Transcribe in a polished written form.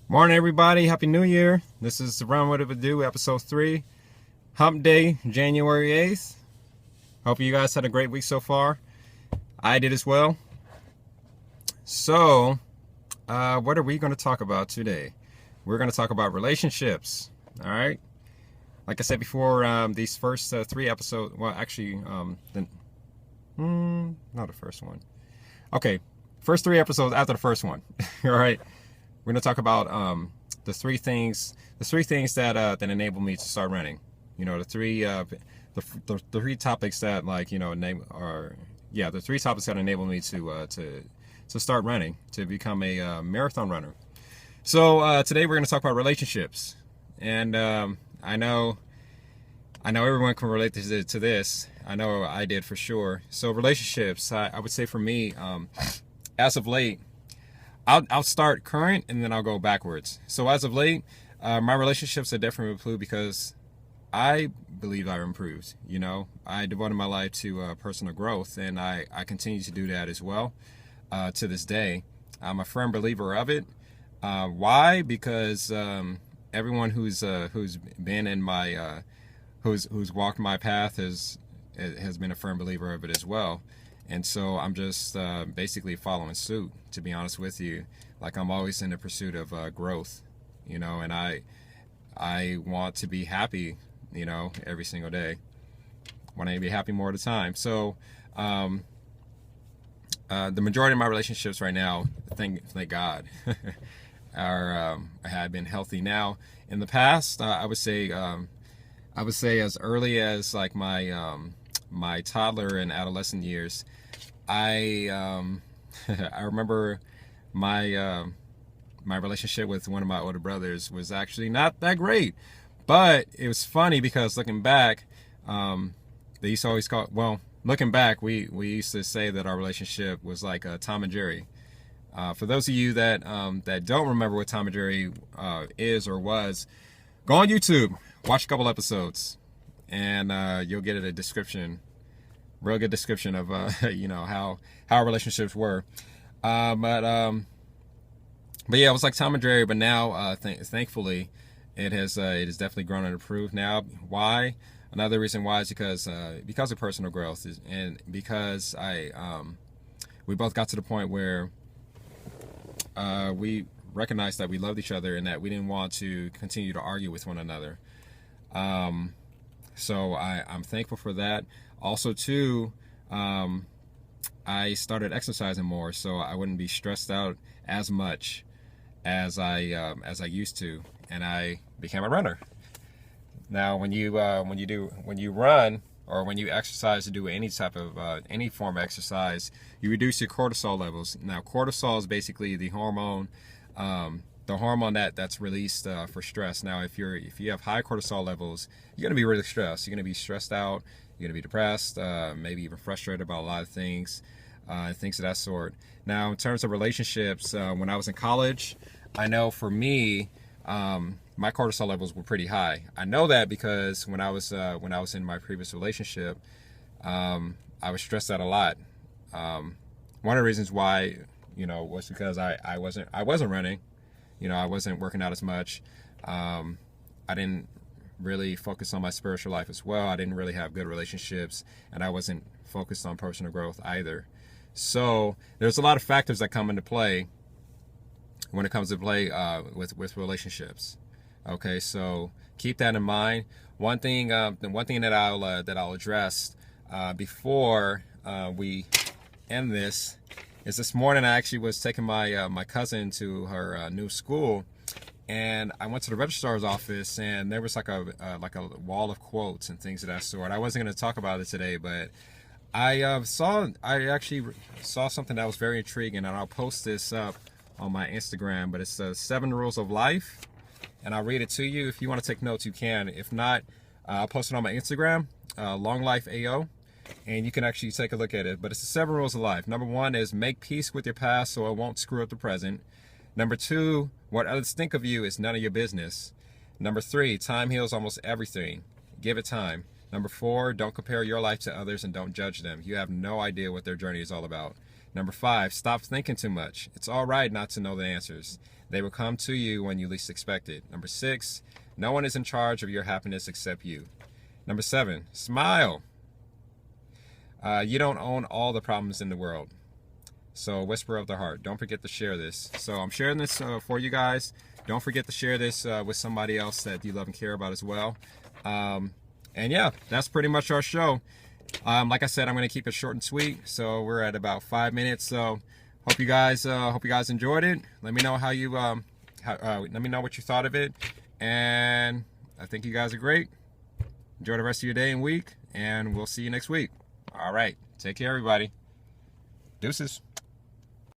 Morning, everybody. Happy New Year. This is the Run What It Would Do, episode 3, Hump Day, January 8th. Hope you guys had a great week so far. I did as well. So, what are we going to talk about today? We're going to talk about relationships. All right. Like I said before, these first 3 episodes, well, actually, not the first one. Okay, first 3 episodes after the first one. All right. We're going to talk about the three things that enable me to start running. You know, the three topics that the 3 topics that enable me to start running, to become a marathon runner. So today we're going to talk about relationships, and I know everyone can relate to this. I know I did for sure. So relationships, I would say for me, as of late. I'll start current and then I'll go backwards. So as of late, my relationships are definitely improved because I believe I've improved. You know, I devoted my life to personal growth, and I continue to do that as well to this day. I'm a firm believer of it. Why? Because everyone who's been in my who's walked my path has been a firm believer of it as well. And so I'm just basically following suit, to be honest with you. Like, I'm always in the pursuit of growth, you know, and I want to be happy, you know, every single day. Want to be happy more of the time. So the majority of my relationships right now, thank God, have been healthy. Now, in the past, I would say as early as like my toddler and adolescent years, I remember my relationship with one of my older brothers was actually not that great, but it was funny because looking back, they used to always looking back, we used to say that our relationship was like Tom and Jerry. For those of you that don't remember what Tom and Jerry is or was, go on YouTube, watch a couple episodes, and you'll get a description, real good description of you know, how our relationships were. But yeah, it was like Tom and Jerry. But now, thankfully, it has definitely grown and improved. Now, why? Another reason why is because of personal growth, and because we both got to the point where we recognized that we loved each other and that we didn't want to continue to argue with one another. So I'm thankful for that. Also, too, I started exercising more, so I wouldn't be stressed out as much as I used to, and I became a runner. Now, when you run or when you exercise, to do any type of any form of exercise, you reduce your cortisol levels. Now, cortisol is basically the hormone. The hormone that's released for stress. Now, if you have high cortisol levels, you're gonna be really stressed. You're gonna be stressed out. You're gonna be depressed, maybe even frustrated about a lot of things, things of that sort. Now, in terms of relationships, when I was in college, I know for me, my cortisol levels were pretty high. I know that because when I was in my previous relationship, I was stressed out a lot. One of the reasons why, you know, was because I wasn't running. You know, I wasn't working out as much. I didn't really focus on my spiritual life as well. I didn't really have good relationships, and I wasn't focused on personal growth either. So there's a lot of factors that come into play when it comes to play with relationships. Okay, so keep that in mind. One thing that I'll address before we end this is this morning I actually was taking my cousin to her new school, and I went to the registrar's office, and there was like a wall of quotes and things of that sort. I wasn't going to talk about it today, but I actually saw something that was very intriguing, and I'll post this up on my Instagram. But it's 7 Rules of Life, and I'll read it to you. If you want to take notes, you can. If not, I'll post it on my Instagram, Long Life AO. And you can actually take a look at it. But it's the 7 rules of life. Number 1 is make peace with your past so it won't screw up the present. Number 2, what others think of you is none of your business. Number 3, time heals almost everything. Give it time. Number 4, don't compare your life to others and don't judge them. You have no idea what their journey is all about. Number 5, stop thinking too much. It's all right not to know the answers. They will come to you when you least expect it. Number 6, no one is in charge of your happiness except you. Number 7, smile. You don't own all the problems in the world. So, whisper of the heart. Don't forget to share this. So, I'm sharing this for you guys. Don't forget to share this with somebody else that you love and care about as well. And yeah, that's pretty much our show. Like I said, I'm going to keep it short and sweet. So we're at about 5 minutes. So hope you guys enjoyed it. Let me know how you let me know what you thought of it. And I think you guys are great. Enjoy the rest of your day and week, and we'll see you next week. All right, take care, everybody. Deuces.